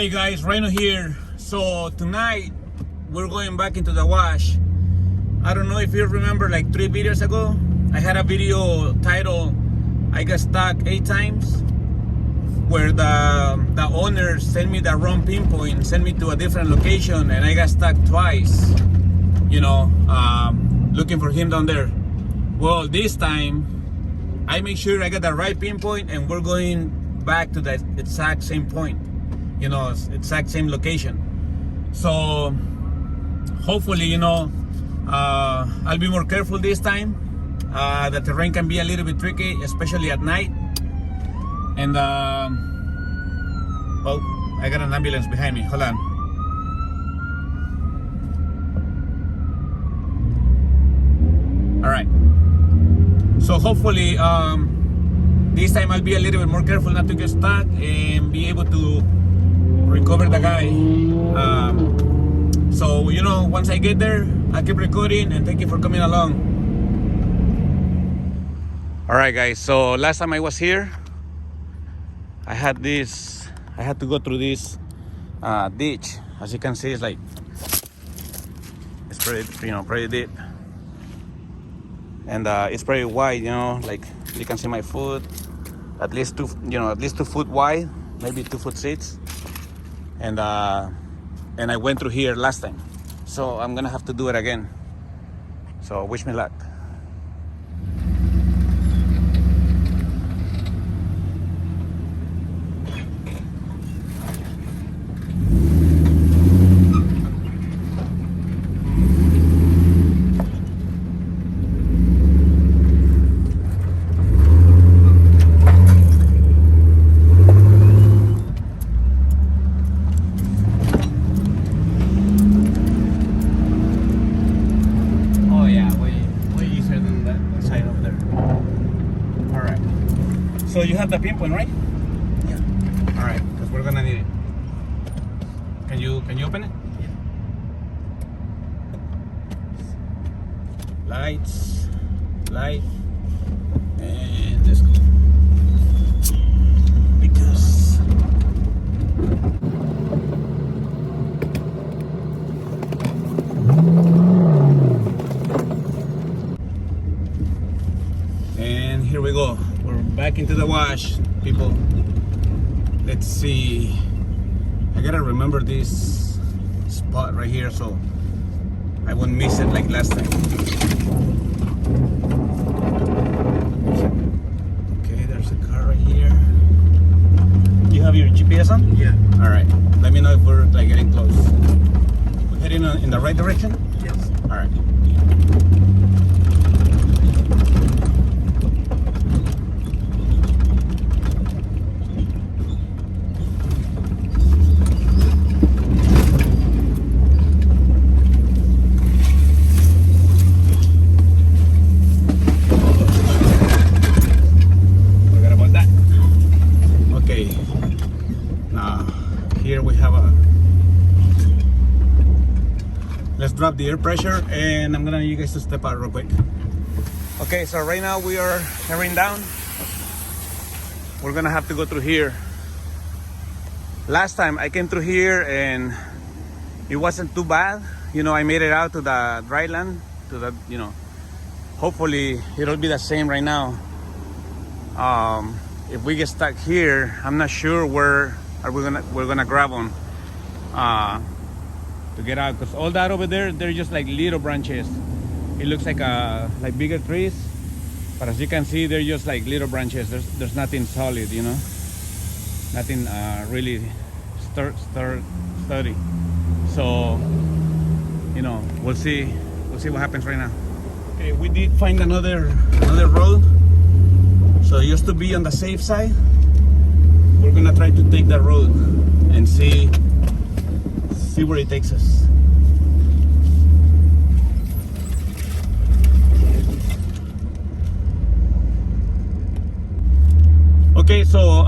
Hey guys, Rhino here. So tonight we're going back into the wash. I don't know if you remember, like 3 videos ago I had a video titled I got stuck 8 times, where the owner sent me the wrong pinpoint, sent me to a different location, and I got stuck twice, looking for him down there. Well, this time I make sure I got the right pinpoint and we're going back to that exact same point, exact same location. So hopefully, I'll be more careful this time. The terrain can be a little bit tricky, especially at night. And well, I got an ambulance behind me. Hold on. All right. So hopefully this time I'll be a little bit more careful not to get stuck and be able to recover the guy. So once I get there, I'll keep recording, and thank you for coming along. All right guys, so last time I was here, I had to go through this ditch. As you can see, it's pretty deep, and it's pretty wide. Like you can see my foot, at least 2 foot wide, maybe 2 foot 6, and I went through here last time, so I'm gonna have to do it again. So wish me luck. So you have the pinpoint, right? Yeah. All right, because we're gonna need it. Can you open it? Yeah. Light, and let's go. Because and here we go. We're back into the wash, people. Let's see. I gotta remember this spot right here so I won't miss it like last time. Okay, there's a car right here. You have your GPS on? Yeah. All right. Let me know if we're getting close. We're heading in the right direction? Yes. All right. Here we have let's drop the air pressure, and I'm gonna need you guys to step out real quick. Okay, so right now we are tearing down. We're gonna have to go through here. Last time I came through here and it wasn't too bad. I made it out to the dry land, hopefully it'll be the same right now. If we get stuck here, I'm not sure where we're gonna grab on to get out, because all that over there, they're just like little branches. It looks like bigger trees, but as you can see, they're just like little branches. There's nothing solid, nothing really sturdy. So we'll see what happens right now. Okay, we did find another road, so just to be on the safe side, we're gonna try to take that road and see where it takes us. Okay, so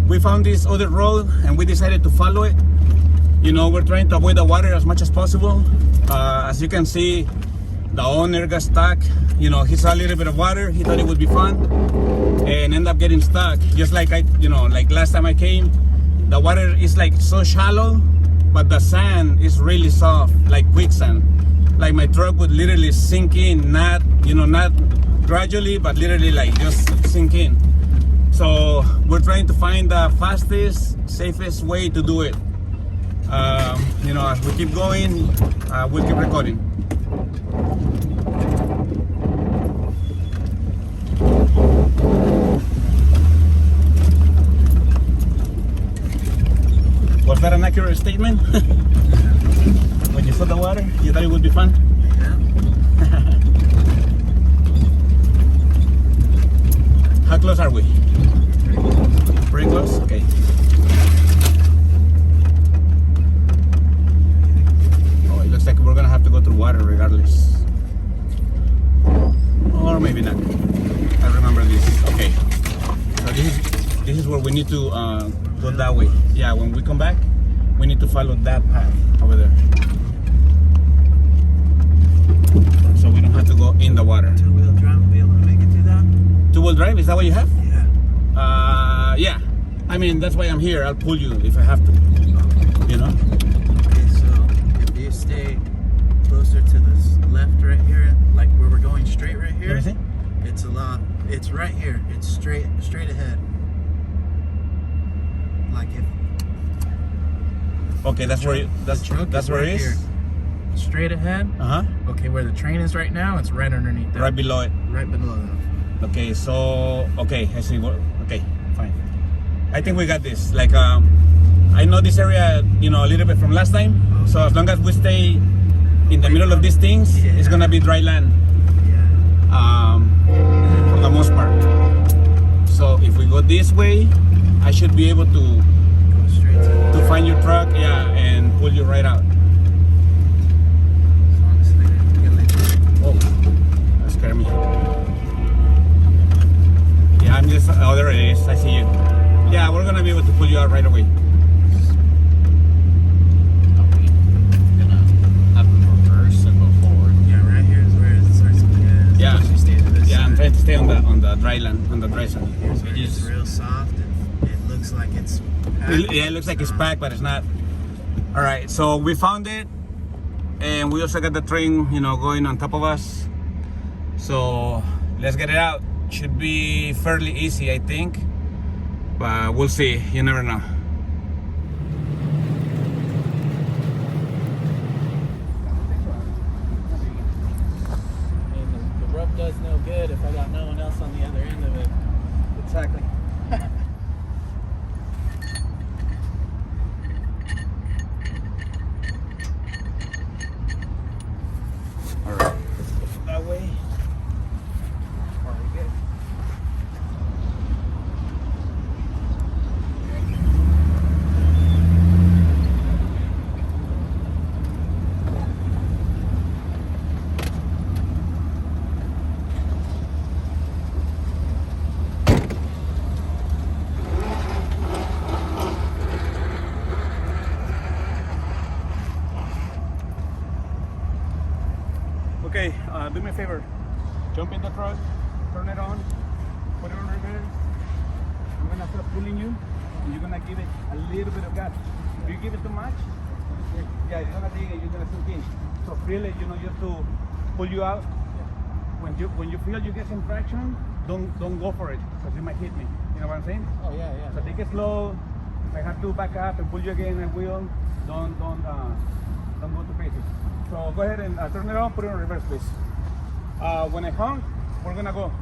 we found this other road and we decided to follow it. We're trying to avoid the water as much as possible. As you can see, the owner got stuck. He saw a little bit of water, he thought it would be fun, and ended up getting stuck. Just like like last time I came, the water is like so shallow, but the sand is really soft, like quicksand. Like my truck would literally sink in, not not gradually, but literally like just sink in. So we're trying to find the fastest, safest way to do it. As we keep going, we'll keep recording. Was that an accurate statement? When you saw the water, you thought it would be fun? Yeah. How close are we? Pretty close? Okay. Oh, it looks like we're gonna have to go through water regardless. Or maybe not. I remember this. Okay. So this is where we need to go that way. Yeah, when we come back, we need to follow that path over there. So we don't have to go in the water. Two-wheel drive will be able to make it through that? Two-wheel drive, is that what you have? Yeah. Yeah. I mean, that's why I'm here. I'll pull you if I have to. You know? Okay, so if you stay closer to the left right here, like where we're going straight right here, Let me see. it's right here. It's straight ahead. Like if Okay, that's where that's where it is. Here. Straight ahead. Uh-huh. Okay, where the train is right now, it's right underneath that. Right below it. Right below that. Okay, so I see what okay, fine. I think we got this. Like I know this area, a little bit from last time. So as long as we stay in the middle of these things, it's gonna be dry land. Yeah. For the most part. So if we go this way, I should be able to Go straight to find your truck, yeah, and pull you right out. Oh, that scared me. Yeah, I'm just, oh, there it is. I see you. Yeah, we're gonna be able to pull you out right away. Yeah, I'm trying to stay on the dry land, on the dry sand. It's real soft and it looks like it's packed. Yeah, it looks like it's packed, but it's not. All right, so we found it, and we also got the train, going on top of us. So let's get it out. Should be fairly easy, I think, but we'll see. You never know. The rub does no good if I got no one else on the other end of it. Exactly. All right, let's go that way. All right, good. Okay, do me a favor. Jump in the truck, turn it on, put it on reverse. I'm gonna start pulling you, and you're gonna give it a little bit of gas. If you give it too much, yeah, it's gonna dig and you're gonna sink in. So feel it, just to pull you out. When you feel you get some traction, don't go for it, because you might hit me. You know what I'm saying? Oh yeah, yeah. So take it slow. If I have to back up and pull you again, I will. Don't go too crazy. So go ahead and turn it on, put it on reverse, please. When I honk, we're gonna go.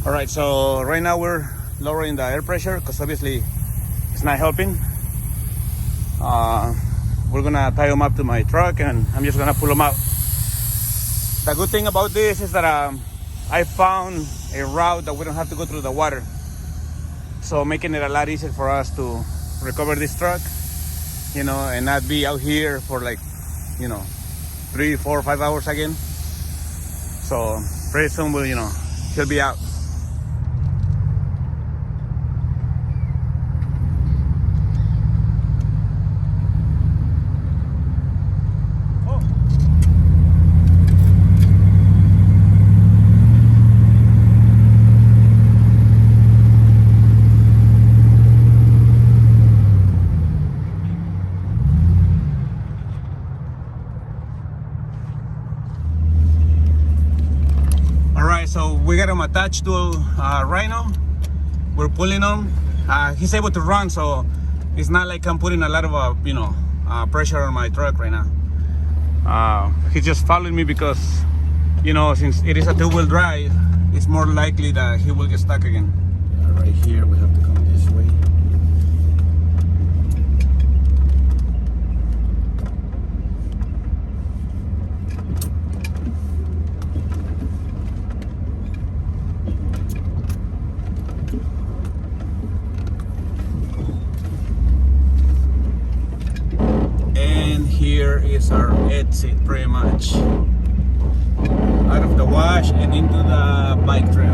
All right, so right now we're lowering the air pressure because obviously it's not helping. We're gonna tie them up to my truck and I'm just gonna pull them out. The good thing about this is that I found a route that we don't have to go through the water, so making it a lot easier for us to recover this truck, you know, and not be out here for like, you know, 3, 4, 5 hours again. So pretty soon we'll, you know, he'll be out. So we got him attached to a Rhino. We're pulling him. He's able to run, so it's not like I'm putting a lot of you know, pressure on my truck right now. He's just following me because, you know, since it is a two-wheel drive, it's more likely that he will get stuck again. Yeah, right here we have to come this way. Here is our exit, pretty much out of the wash and into the bike trail.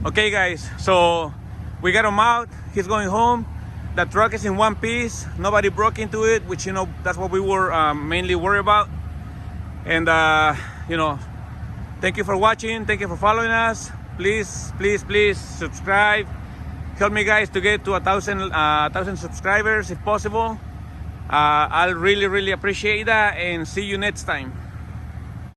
Okay guys, so we got him out. He's going home. The truck is in one piece. Nobody broke into it, which, you know, that's what we were mainly worried about. And you know, thank you for watching. Thank you for following us. Please subscribe. Help me guys to get to 1,000 subscribers if possible. I'll really appreciate that, and see you next time.